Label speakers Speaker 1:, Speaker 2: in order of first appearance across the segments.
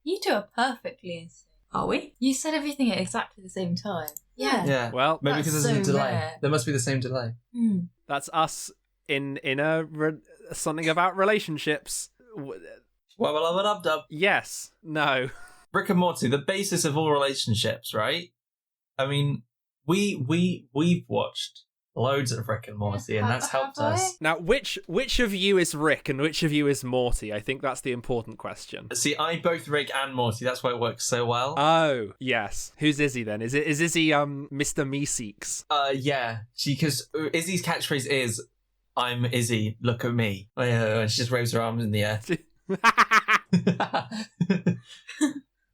Speaker 1: You two are perfectly in sync.
Speaker 2: Are we?
Speaker 1: You said everything at exactly the same time. Yeah.
Speaker 3: Yeah.
Speaker 4: Well,
Speaker 3: maybe
Speaker 1: that's
Speaker 3: because there's a
Speaker 1: so
Speaker 3: delay.
Speaker 1: rare.
Speaker 3: There must be the same delay.
Speaker 4: that's us in something about relationships.
Speaker 3: Well,
Speaker 4: Yes. No.
Speaker 3: Rick and Morty, the basis of all relationships, right? I mean, we've watched loads of Rick and Morty, and that's helped
Speaker 1: Have I?
Speaker 3: us.
Speaker 4: Now, which of you is Rick and which of you is Morty? I think that's the important question.
Speaker 3: See, I both Rick and Morty. That's why it works so well.
Speaker 4: Oh, yes. Who's Izzy then? Is Izzy Mr. Meeseeks?
Speaker 3: Yeah, because Izzy's catchphrase is, "I'm Izzy, look at me," and she just waves her arms in the air.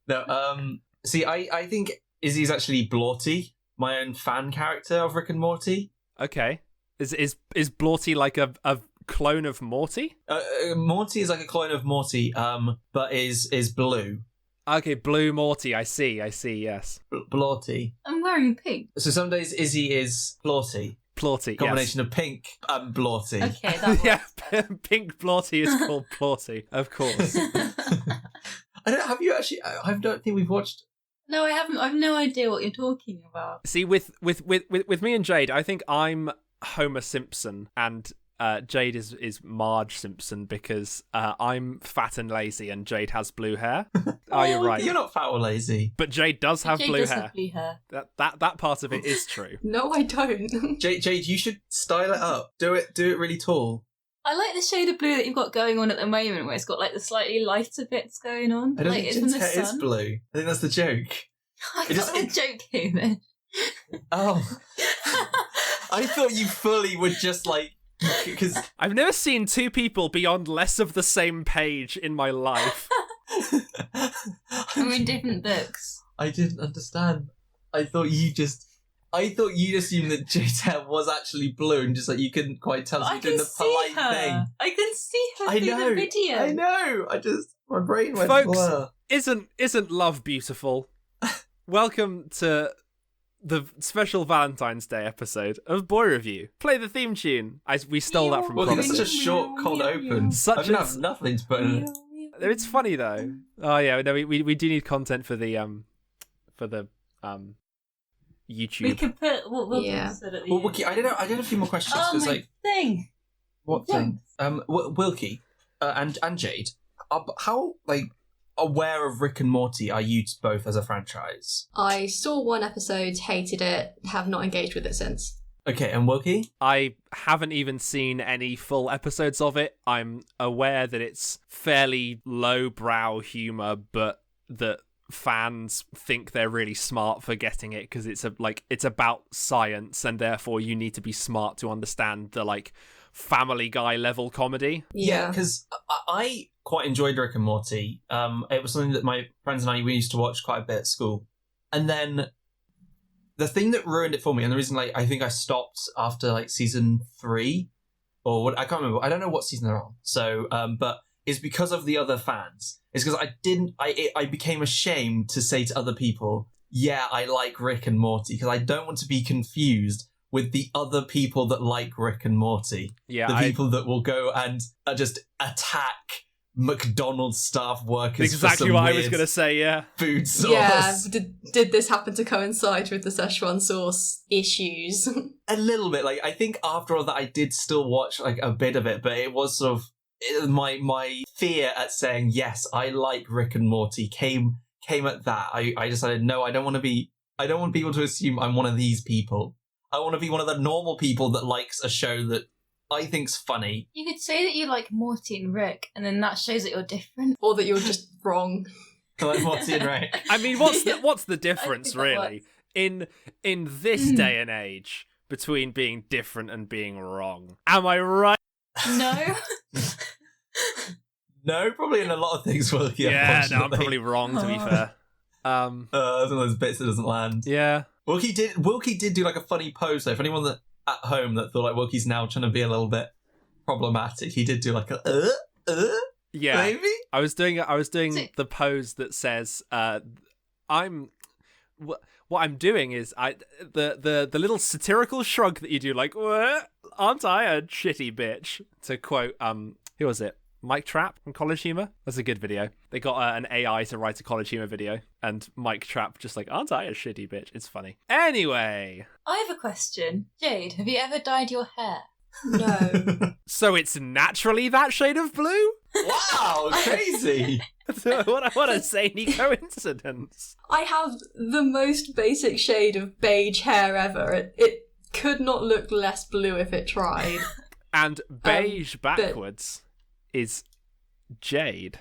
Speaker 3: No, see, I think Izzy's actually Blorty, my own fan character of Rick and Morty.
Speaker 4: Okay. Is Blorty like a clone of Morty?
Speaker 3: Morty is like a clone of Morty, but is blue.
Speaker 4: Okay, Blue Morty. I see. Yes.
Speaker 3: Blorty.
Speaker 1: I'm wearing pink.
Speaker 3: So some days Izzy is Blorty.
Speaker 4: Plorty.
Speaker 3: Combination of pink and Blorty.
Speaker 1: Okay, that
Speaker 4: Yeah,
Speaker 1: works.
Speaker 4: Pink Blorty is called Plorty, of course.
Speaker 3: I don't. Have you actually? I don't think we've watched.
Speaker 1: No, I haven't. I've no idea what you're talking about.
Speaker 4: See, with me and Jade, I think I'm Homer Simpson and Jade is Marge Simpson because I'm fat and lazy and Jade has blue hair. Oh, you're right.
Speaker 3: You're not fat or lazy.
Speaker 4: But Jade does have
Speaker 1: Jade
Speaker 4: blue
Speaker 1: does
Speaker 4: hair.
Speaker 1: have blue hair.
Speaker 4: That part of it is true.
Speaker 2: No, I don't.
Speaker 3: Jade, you should style it up. Do it really tall.
Speaker 1: I like the shade of blue that you've got going on at the moment, where it's got like the slightly lighter bits going on.
Speaker 3: I don't
Speaker 1: like
Speaker 3: think
Speaker 1: it's from
Speaker 3: Jade's
Speaker 1: the
Speaker 3: hair is
Speaker 1: sun.
Speaker 3: blue. I think that's the joke.
Speaker 1: I
Speaker 3: It
Speaker 1: got
Speaker 3: just-
Speaker 1: the joke here then.
Speaker 3: Oh, I thought you fully would just like because
Speaker 4: I've never seen two people be on less of the same page in my life.
Speaker 1: We're in different books.
Speaker 3: I didn't understand. I thought you'd assumed that Jade's hair was actually blue and just like you couldn't quite tell. So
Speaker 1: I
Speaker 3: you're
Speaker 1: can
Speaker 3: doing the
Speaker 1: see
Speaker 3: polite
Speaker 1: her.
Speaker 3: thing.
Speaker 1: I can see her
Speaker 3: I
Speaker 1: through
Speaker 3: know.
Speaker 1: the video.
Speaker 3: I know. My brain went
Speaker 4: Folks,
Speaker 3: blur.
Speaker 4: Isn't love beautiful? Welcome to the special Valentine's Day episode of Boy Review. Play the theme tune. We stole that from
Speaker 3: Well, that's
Speaker 4: Chronicles.
Speaker 3: such a short, cold open.
Speaker 4: Such
Speaker 3: I don't
Speaker 4: a-
Speaker 3: have nothing to put in it.
Speaker 4: It's funny though. Oh yeah, no, we do need content for the YouTube.
Speaker 1: We could put what we'll
Speaker 2: Yeah.
Speaker 1: do at the
Speaker 3: Well,
Speaker 1: end.
Speaker 3: Wilkie, I don't know. I had a few more questions.
Speaker 1: Oh,
Speaker 3: 'Cause,
Speaker 1: my
Speaker 3: like,
Speaker 1: thing.
Speaker 3: what thing? Wilkie, and Jade, how aware of Rick and Morty are you both as a franchise?
Speaker 2: I saw one episode, hated it, have not engaged with it since.
Speaker 3: Okay, and Wilkie?
Speaker 4: I haven't even seen any full episodes of it. I'm aware that it's fairly lowbrow humor, but that fans think they're really smart for getting it because it's about science and therefore you need to be smart to understand the Family Guy level comedy.
Speaker 3: Yeah, because I quite enjoyed Rick and Morty. It was something that my friends and we used to watch quite a bit at school. And then the thing that ruined it for me, and the reason I think I stopped after season 3, or what, I can't remember. I don't know what season they're on. So, but it's because of the other fans. It's because I became ashamed to say to other people, yeah, I like Rick and Morty, because I don't want to be confused with the other people that like Rick and Morty.
Speaker 4: Yeah,
Speaker 3: The people that will go and just attack McDonald's staff workers.
Speaker 4: exactly
Speaker 3: for some
Speaker 4: what I was
Speaker 3: weird
Speaker 4: going to say, yeah.
Speaker 3: food source.
Speaker 2: Yeah, did this happen to coincide with the Szechuan sauce issues?
Speaker 3: A little bit. I think after all that, I did still watch a bit of it, but it was sort of my fear at saying yes, I like Rick and Morty came at that. I decided no, I don't want people to assume I'm one of these people. I want to be one of the normal people that likes a show that I think's funny.
Speaker 1: You could say that you like Morty and Rick, and then that shows that you're different.
Speaker 2: Or that you're just wrong?
Speaker 3: I like Morty and Rick.
Speaker 4: I mean, what's the difference
Speaker 1: that
Speaker 4: really in this day and age between being different and being wrong? Am I right?
Speaker 1: No.
Speaker 3: No, probably in a lot of things. Well,
Speaker 4: Yeah, no, I'm probably wrong to be fair.
Speaker 3: That's one of those bits that doesn't land.
Speaker 4: Yeah.
Speaker 3: Wilkie did do a funny pose though. For anyone that at home that thought Wilkie's now trying to be a little bit problematic, he did do a
Speaker 4: Yeah.
Speaker 3: maybe.
Speaker 4: I was doing the pose that says what I'm doing is the little satirical shrug that you do, what? Aren't I a shitty bitch? To quote who was it? Mike Trapp from College Humor. That's a good video. They got an AI to write a College Humor video, and Mike Trapp just like, aren't I a shitty bitch? It's funny. Anyway.
Speaker 1: I have a question. Jade, have you ever dyed your hair?
Speaker 2: No.
Speaker 4: So it's naturally that shade of blue?
Speaker 3: Wow, crazy.
Speaker 4: what a zany coincidence.
Speaker 2: I have the most basic shade of beige hair ever. It could not look less blue if it tried.
Speaker 4: And beige backwards is Jade.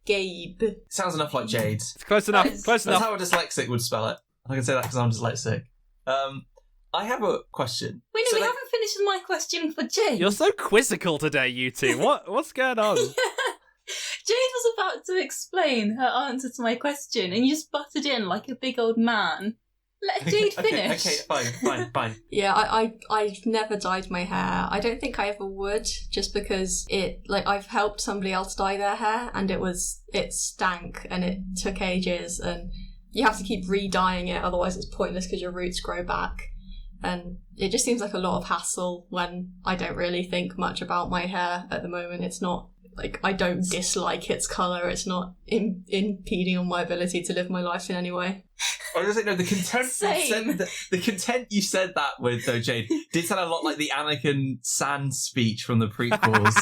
Speaker 2: Gabe.
Speaker 3: Sounds enough like Jade.
Speaker 4: It's close enough. Close
Speaker 3: That's
Speaker 4: enough.
Speaker 3: how a dyslexic would spell it. I can say that because I'm dyslexic. I have a question.
Speaker 1: Wait, no, we haven't finished with my question for Jade.
Speaker 4: You're so quizzical today, you two. What's going on?
Speaker 1: Jade was about to explain her answer to my question, and you just butted in like a big old man. Let Jade finish.
Speaker 3: Okay, fine.
Speaker 2: Yeah, I've never dyed my hair. I don't think I ever would, just because I've helped somebody else dye their hair, and it stank, and it took ages, and you have to keep re-dyeing it, otherwise it's pointless because your roots grow back. And it just seems like a lot of hassle when I don't really think much about my hair at the moment. It's not, I don't dislike its colour. It's not impeding on my ability to live my life in any way.
Speaker 3: I was going to say, no,
Speaker 1: Same.
Speaker 3: the content you said that with, though, Jade, did sound a lot like the Anakin Sand speech from the prequels.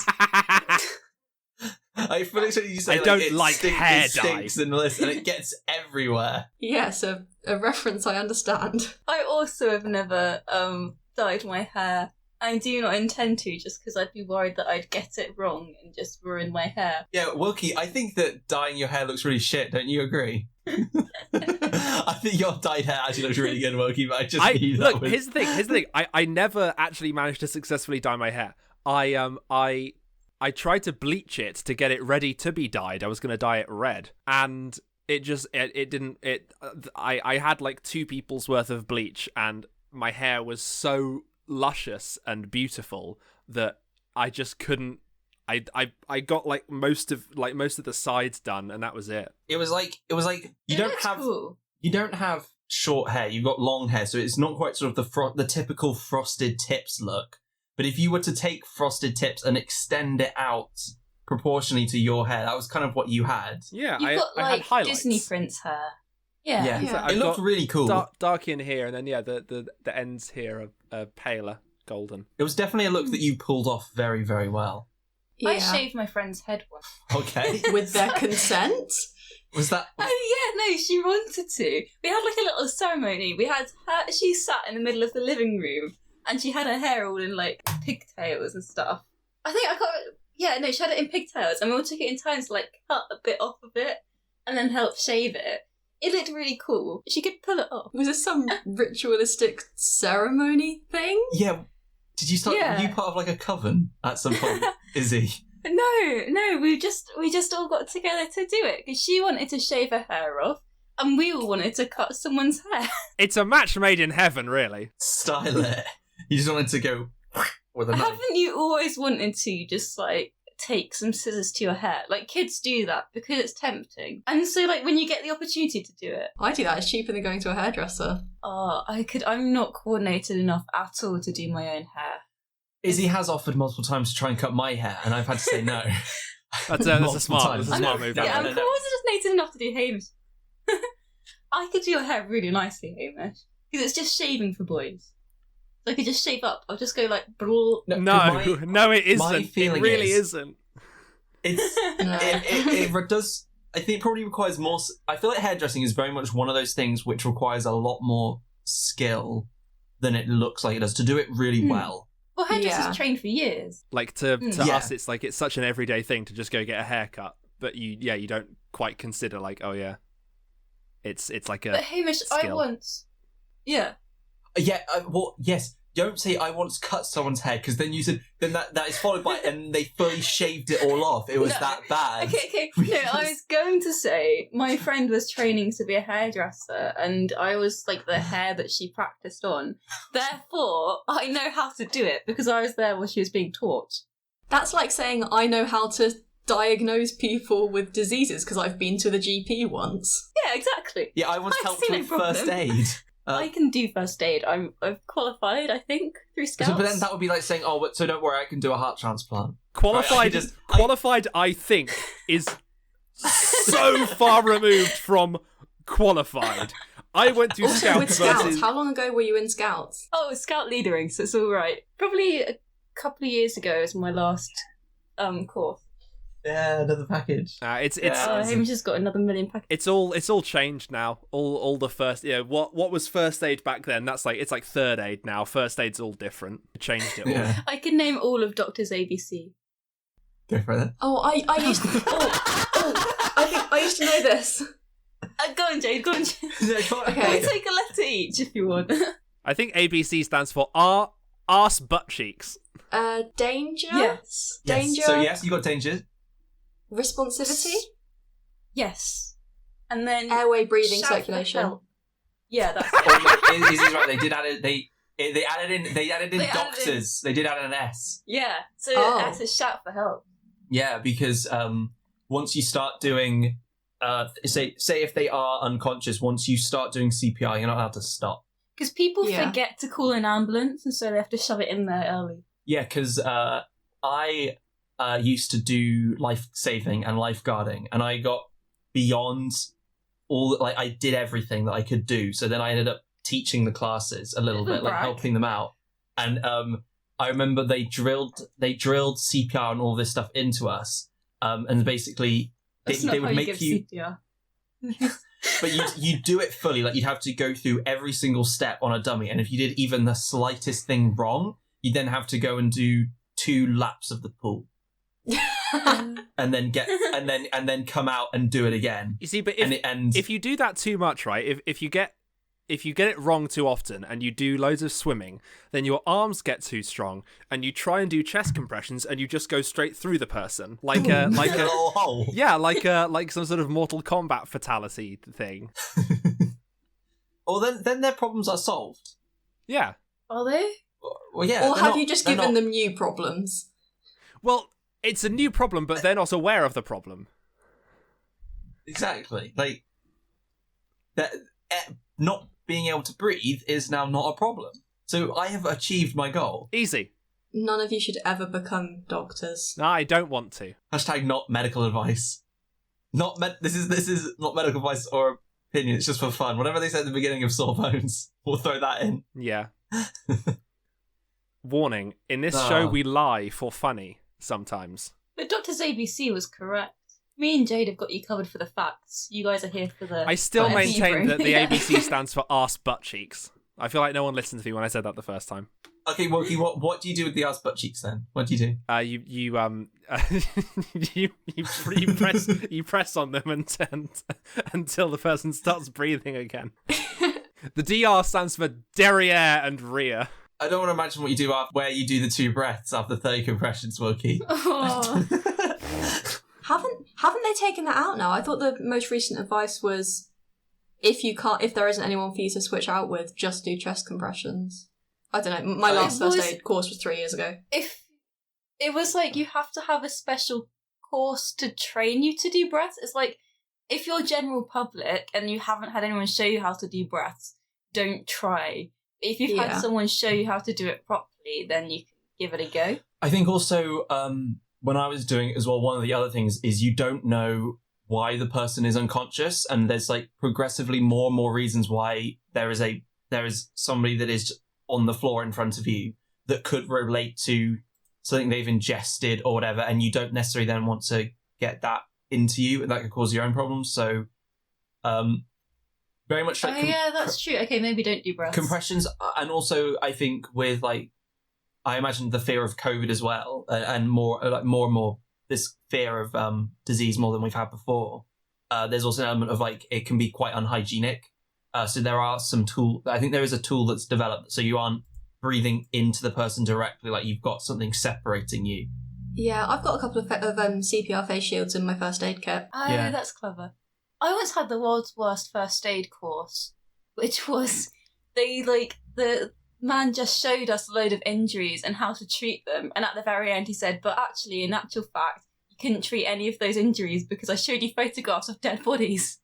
Speaker 3: I fully expected you to say,
Speaker 4: I don't like hair
Speaker 3: it stinks
Speaker 4: dye.
Speaker 3: and it gets everywhere.
Speaker 2: Yes, a reference I understand.
Speaker 1: I also have never dyed my hair. I do not intend to, just because I'd be worried that I'd get it wrong and just ruin my hair.
Speaker 3: Yeah, Wilkie, I think that dyeing your hair looks really shit, don't you agree? I think your dyed hair actually looks really good, Wilkie, but I just knew that was...
Speaker 4: Here's the thing. I never actually managed to successfully dye my hair. I tried to bleach it to get it ready to be dyed. I was going to dye it red, and it didn't. I had like 2 people's worth of bleach, and my hair was so luscious and beautiful that I just couldn't. I got like most of the sides done, and that was it.
Speaker 3: It was like you don't have short hair. You've got long hair, so it's not quite sort of the typical frosted tips look. But if you were to take frosted tips and extend it out proportionally to your hair, that was kind of what you had.
Speaker 4: Yeah,
Speaker 1: You've got
Speaker 4: I had highlights.
Speaker 1: Disney Prince hair. Yeah.
Speaker 4: So
Speaker 3: it looked really cool.
Speaker 4: Dark in here, and then the ends here are paler golden.
Speaker 3: It was definitely a look that you pulled off very, very well.
Speaker 2: Yeah.
Speaker 1: I shaved my friend's head once.
Speaker 3: Okay.
Speaker 2: With their consent?
Speaker 3: Was that...
Speaker 1: Oh yeah, no, she wanted to. We had like a little ceremony. We had her, she sat in the middle of the living room, and she had her hair all in like pigtails and stuff. She had it in pigtails, and we all took it in turns to like cut a bit off of it and then help shave it. It looked really cool. She could pull it off.
Speaker 2: Was this some ritualistic ceremony thing?
Speaker 3: Yeah. Did you start...
Speaker 1: Yeah.
Speaker 3: Were you part of like a coven at some point, Izzy?
Speaker 1: No, we just all got together to do it because she wanted to shave her hair off, and we all wanted to cut someone's hair.
Speaker 4: It's a match made in heaven, really.
Speaker 3: Style it. You just wanted to go with a knife.
Speaker 1: Haven't you always wanted to just like take some scissors to your hair? Like kids do that because it's tempting, and so like when you get the opportunity to do it,
Speaker 2: I do that. It's cheaper than going to a hairdresser.
Speaker 1: I'm not coordinated enough at all to do my own hair.
Speaker 3: Izzy has offered multiple times to try and cut my hair, and I've had to say no.
Speaker 4: That's a smart move.
Speaker 1: I'm
Speaker 4: No.
Speaker 1: coordinated enough to do Hamish. I could do your hair really nicely, Hamish, because it's just shaving for boys. So I could just shave up. I'll just go like...
Speaker 4: No, it isn't. It really isn't.
Speaker 3: It does... I think it probably requires more... I feel like hairdressing is very much one of those things which requires a lot more skill than it looks like it does to do it really well.
Speaker 1: Well, hairdressers trained for years.
Speaker 4: Like to us, it's like it's such an everyday thing to just go get a haircut. But you don't quite consider like, oh yeah, it's like a.
Speaker 1: But Hamish,
Speaker 4: skill.
Speaker 3: Yes. Don't say I once cut someone's hair because then you said that is followed by and they fully shaved it all off. It was that bad.
Speaker 1: Okay. No, I was going to say my friend was training to be a hairdresser, and I was like the hair that she practiced on. Therefore, I know how to do it because I was there while she was being taught.
Speaker 2: That's like saying I know how to diagnose people with diseases because I've been to the GP once.
Speaker 1: Yeah, exactly.
Speaker 3: Yeah, I once helped with first aid.
Speaker 1: I can do first aid. I've qualified, I think, through Scouts.
Speaker 3: But then that would be like saying, "Oh, so don't worry, I can do a heart transplant."
Speaker 4: Qualified,
Speaker 3: Right,
Speaker 4: qualified. I think is so far removed from qualified. I went to
Speaker 2: Also,
Speaker 4: Scouts
Speaker 2: with Scouts,
Speaker 4: versus.
Speaker 2: how long ago were you in Scouts?
Speaker 1: Oh, Scout leadering, so it's all right. Probably a couple of years ago was my last course.
Speaker 3: Yeah, another package.
Speaker 4: It's
Speaker 1: Hamish just got another million packets.
Speaker 4: it's all changed now. All the first, what was first aid back then? It's like third aid now. First aid's all different. It changed it all.
Speaker 3: Yeah,
Speaker 1: I can name all of Doctor's ABC.
Speaker 3: go for it.
Speaker 2: Oh, I used to. I think I used to know this.
Speaker 1: Go on, Jade. Go on, Jade.
Speaker 2: Okay.
Speaker 1: We'll take a letter each if you want.
Speaker 4: I think ABC stands for arse butt cheeks.
Speaker 2: Danger.
Speaker 1: Yes.
Speaker 2: Danger.
Speaker 3: Yes. So yes, you got danger.
Speaker 2: Responsivity.
Speaker 1: Yes. And then
Speaker 2: Airway, breathing,
Speaker 1: shout for
Speaker 2: circulation.
Speaker 1: help. Yeah, that's
Speaker 3: Oh, no, Izzy's right. They did add it. They added in. They added in
Speaker 1: They added
Speaker 3: doctors. They did add an S.
Speaker 1: yeah. So
Speaker 2: Oh.
Speaker 1: that's a shout for help.
Speaker 3: Yeah, because once you start doing, say if they are unconscious, once you start doing CPR, you're not allowed to stop.
Speaker 1: Because people
Speaker 2: Yeah.
Speaker 1: forget to call an ambulance, and so they have to shove it in there early.
Speaker 3: Yeah, because I used to do life saving and lifeguarding, and I got beyond all. Like I did everything that I could do. So then I ended up teaching the classes a little bit, like
Speaker 1: Brag.
Speaker 3: helping them out. And I remember they drilled CPR and all this stuff into us. And basically
Speaker 1: That's
Speaker 3: they
Speaker 1: not
Speaker 3: would
Speaker 1: how
Speaker 3: make
Speaker 1: give
Speaker 3: you.
Speaker 1: CPR.
Speaker 3: But you do it fully, like you'd have to go through every single step on a dummy, and if you did even the slightest thing wrong, you then have to go and do 2 laps of the pool, and then and then come out and do it again.
Speaker 4: You see, but
Speaker 3: And
Speaker 4: if you do that too much, right? If you get it wrong too often and you do loads of swimming, then your arms get too strong and you try and do chest compressions and you just go straight through the person like a
Speaker 3: little hole.
Speaker 4: yeah, like some sort of Mortal Kombat fatality thing.
Speaker 3: Well, then their problems are solved.
Speaker 4: Yeah.
Speaker 1: Are they?
Speaker 3: Well, yeah.
Speaker 2: Or
Speaker 3: they're
Speaker 2: have
Speaker 3: not-
Speaker 2: you just
Speaker 3: they're
Speaker 2: given
Speaker 3: not-
Speaker 2: them new problems?
Speaker 4: Well, it's a new problem, but they're not aware of the problem.
Speaker 3: Exactly. Like that. Not being able to breathe is now not a problem. So I have achieved my goal.
Speaker 4: Easy.
Speaker 2: None of you should ever become doctors.
Speaker 4: No, I don't want to.
Speaker 3: Hashtag not medical advice. This is not medical advice or opinion. It's just for fun. Whatever they said at the beginning of Sore Bones, we'll throw that in.
Speaker 4: Yeah. Warning, in this
Speaker 3: Ah.
Speaker 4: show we lie for funny sometimes.
Speaker 1: But Doctor's ABC was correct. Me and Jade have got you covered for the facts. You guys are here for the.
Speaker 4: I still
Speaker 1: the
Speaker 4: maintain that the
Speaker 1: Yeah.
Speaker 4: ABC stands for arse butt cheeks. I feel like no one listened to me when I said that the first time.
Speaker 3: Okay, Wilkie, what do you do with the ass butt cheeks then? What do you do?
Speaker 4: You press on them until the person starts breathing again. The DR stands for derriere and rear.
Speaker 3: I don't want to imagine what you do where you do the 2 breaths after 30 compressions, Wilkie.
Speaker 1: Oh.
Speaker 2: Haven't they taken that out now? I thought the most recent advice was if there isn't anyone for you to switch out with, just do chest compressions. I don't know. My last
Speaker 1: was-
Speaker 2: first aid course was 3 years ago.
Speaker 1: If it was like you have to have a special course to train you to do breaths, it's like if you're general public and you haven't had anyone show you how to do breaths, don't try. If you've
Speaker 2: Yeah.
Speaker 1: had someone show you how to do it properly, then you can give it a go.
Speaker 3: I think also when I was doing it as well, one of the other things is you don't know why the person is unconscious, and there's like progressively more and more reasons why there is somebody that is on the floor in front of you that could relate to something they've ingested or whatever, and you don't necessarily then want to get that into you, and that could cause your own problems. So very much like
Speaker 1: yeah, that's true. Okay, maybe don't do breaths.
Speaker 3: compressions, and also I think with like I imagine the fear of COVID as well, and more and more this fear of disease more than we've had before. There's also an element of like it can be quite unhygienic. So there are some tool. I think there is a tool that's developed so you aren't breathing into the person directly, like you've got something separating you.
Speaker 2: Yeah, I've got a couple of CPR face shields in my first aid kit.
Speaker 1: Oh,
Speaker 3: Yeah.
Speaker 1: that's clever. I once had the world's worst first aid course, which was the man just showed us a load of injuries and how to treat them, and at the very end he said, but actually, in actual fact, you couldn't treat any of those injuries because I showed you photographs of dead bodies.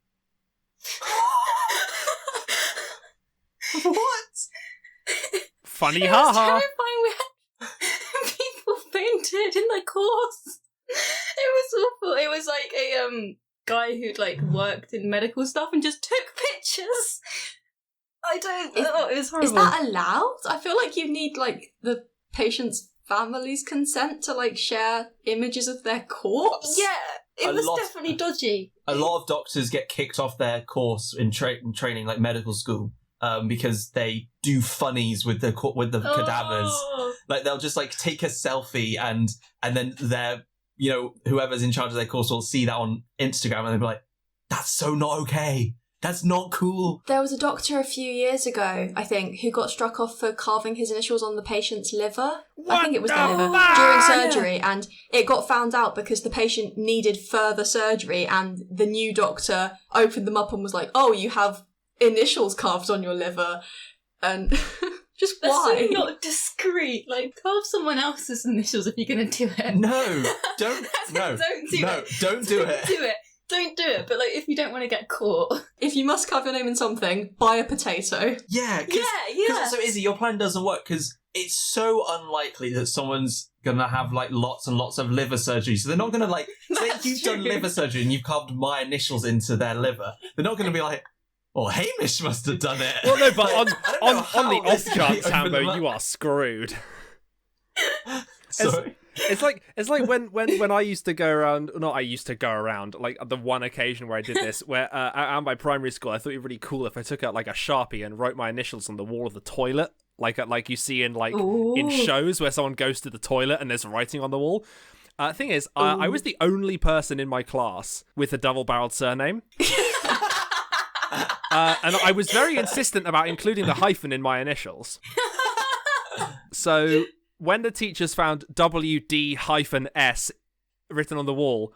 Speaker 3: What?
Speaker 4: Funny,
Speaker 1: It was
Speaker 4: haha.
Speaker 1: terrifying. We had people fainted in the course. It was awful. It was like a guy who'd like worked in medical stuff and just took pictures. It was horrible.
Speaker 2: Is that allowed? I feel like you need like the patient's family's consent to like share images of their corpse.
Speaker 1: Yeah, it was definitely dodgy.
Speaker 3: A lot of doctors get kicked off their course in training, like medical school, because they do funnies with the cadavers. Like they'll just like take a selfie and then their whoever's in charge of their course will see that on Instagram and they'll be like, "That's so not okay. That's not cool."
Speaker 2: There was a doctor a few years ago, I think, who got struck off for carving his initials on the patient's liver. I think it was the liver during surgery, and it got found out because the patient needed further surgery, and the new doctor opened them up and was like, "Oh, you have initials carved on your liver," and just
Speaker 1: That's
Speaker 2: why?
Speaker 1: so not discreet. Like, carve someone else's initials if you're gonna do it.
Speaker 3: No, don't. No,
Speaker 1: Don't do it.
Speaker 3: Don't do it.
Speaker 1: Don't do it. But like, if you don't want to get caught,
Speaker 2: If you must carve your name in something, buy a potato.
Speaker 3: Yeah,
Speaker 1: yeah.
Speaker 3: So Izzy, your plan doesn't work because it's so unlikely that someone's gonna have like lots and lots of liver surgery. So they're not gonna like say
Speaker 1: That's
Speaker 3: you've done
Speaker 1: true.
Speaker 3: liver surgery and you've carved my initials into their liver. They're not gonna be like, "Oh, Hamish must have done it."
Speaker 4: Well, no, but
Speaker 3: I don't know
Speaker 4: on the
Speaker 3: how
Speaker 4: off
Speaker 3: this
Speaker 4: chance,
Speaker 3: opened them
Speaker 4: Hambo,
Speaker 3: up.
Speaker 4: you are screwed.
Speaker 3: Sorry.
Speaker 4: It's like when I used to go around. Not I used to go around. Like the one occasion where I did this, where at my primary school, I thought it'd be really cool if I took out like a Sharpie and wrote my initials on the wall of the toilet, like you see in in shows where someone goes to the toilet and there's writing on the wall. Thing is, I was the only person in my class with a double-barreled surname. And I was very insistent about including the hyphen in my initials. So when the teachers found WD-S written on the wall,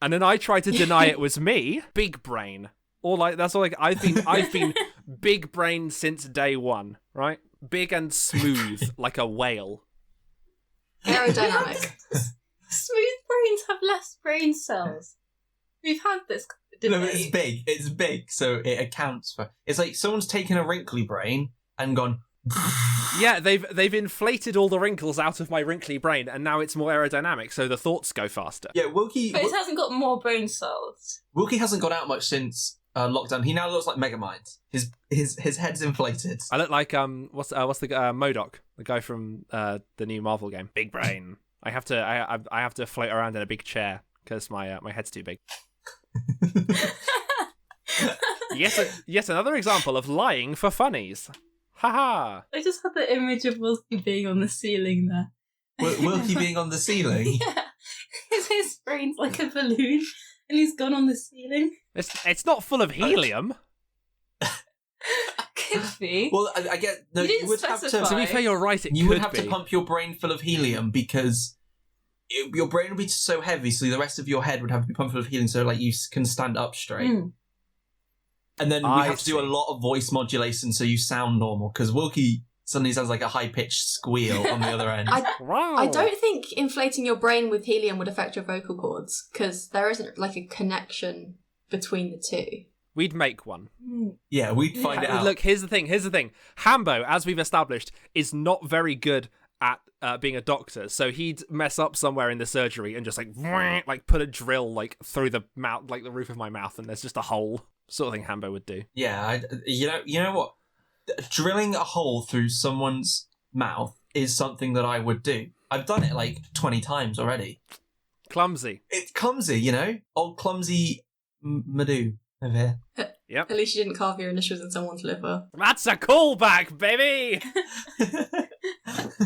Speaker 4: and then I tried to deny it was me, big brain. Or like that's all like I've been big brain since day one, right? Big and smooth like a whale.
Speaker 2: Aerodynamic.
Speaker 1: smooth brains have less brain cells. We've had this debate.
Speaker 3: No, it's big. It's big, so it accounts for. It's like someone's taken a wrinkly brain and gone.
Speaker 4: Yeah, they've inflated all the wrinkles out of my wrinkly brain, and now it's more aerodynamic, so the thoughts go faster.
Speaker 3: Yeah, Wilkie.
Speaker 1: But it hasn't got more brain cells.
Speaker 3: Wilkie hasn't gone out much since lockdown. He now looks like Megamind. His head's inflated.
Speaker 4: I look like what's the MODOK, the guy from the new Marvel game. Big brain. I have to float around in a big chair because my head's too big. Yes, another example of lying for funnies. Haha.
Speaker 1: I just had the image of Wilkie being on the ceiling there.
Speaker 3: Wilkie being on the ceiling.
Speaker 1: Yeah, his brain's like a balloon, and he's gone on the ceiling.
Speaker 4: It's not full of helium.
Speaker 1: Could be.
Speaker 3: Well, I get. No,
Speaker 1: You didn't
Speaker 3: you would have
Speaker 1: specify.
Speaker 3: to.
Speaker 4: To be fair, you're right.
Speaker 3: You would
Speaker 4: could
Speaker 3: have
Speaker 4: be.
Speaker 3: to pump your brain full of helium because your brain would be so heavy, so the rest of your head would have to be pumped full of helium, so like you can stand up straight. And then we
Speaker 4: I
Speaker 3: have to do a
Speaker 4: see.
Speaker 3: lot of voice modulation so you sound normal because Wilkie suddenly sounds like a high pitched squeal on the other end.
Speaker 4: Wow.
Speaker 2: I don't think inflating your brain with helium would affect your vocal cords because there isn't like a connection between the two.
Speaker 4: We'd make one.
Speaker 3: Yeah, we'd find it out.
Speaker 4: Look, here's the thing. Hambo, as we've established, is not very good at being a doctor, so he'd mess up somewhere in the surgery and just like put a drill like through the mouth, like the roof of my mouth, and there's just a hole. Sort of thing Hambo would do.
Speaker 3: Yeah, you know what? Drilling a hole through someone's mouth is something that I would do. I've done it like 20 times already.
Speaker 4: Clumsy.
Speaker 3: It's clumsy, you know? Old clumsy Madhu over here.
Speaker 4: Yep.
Speaker 2: At least you didn't carve your initials in someone's liver.
Speaker 4: That's a callback, baby!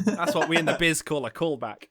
Speaker 4: That's what we in the biz call a callback.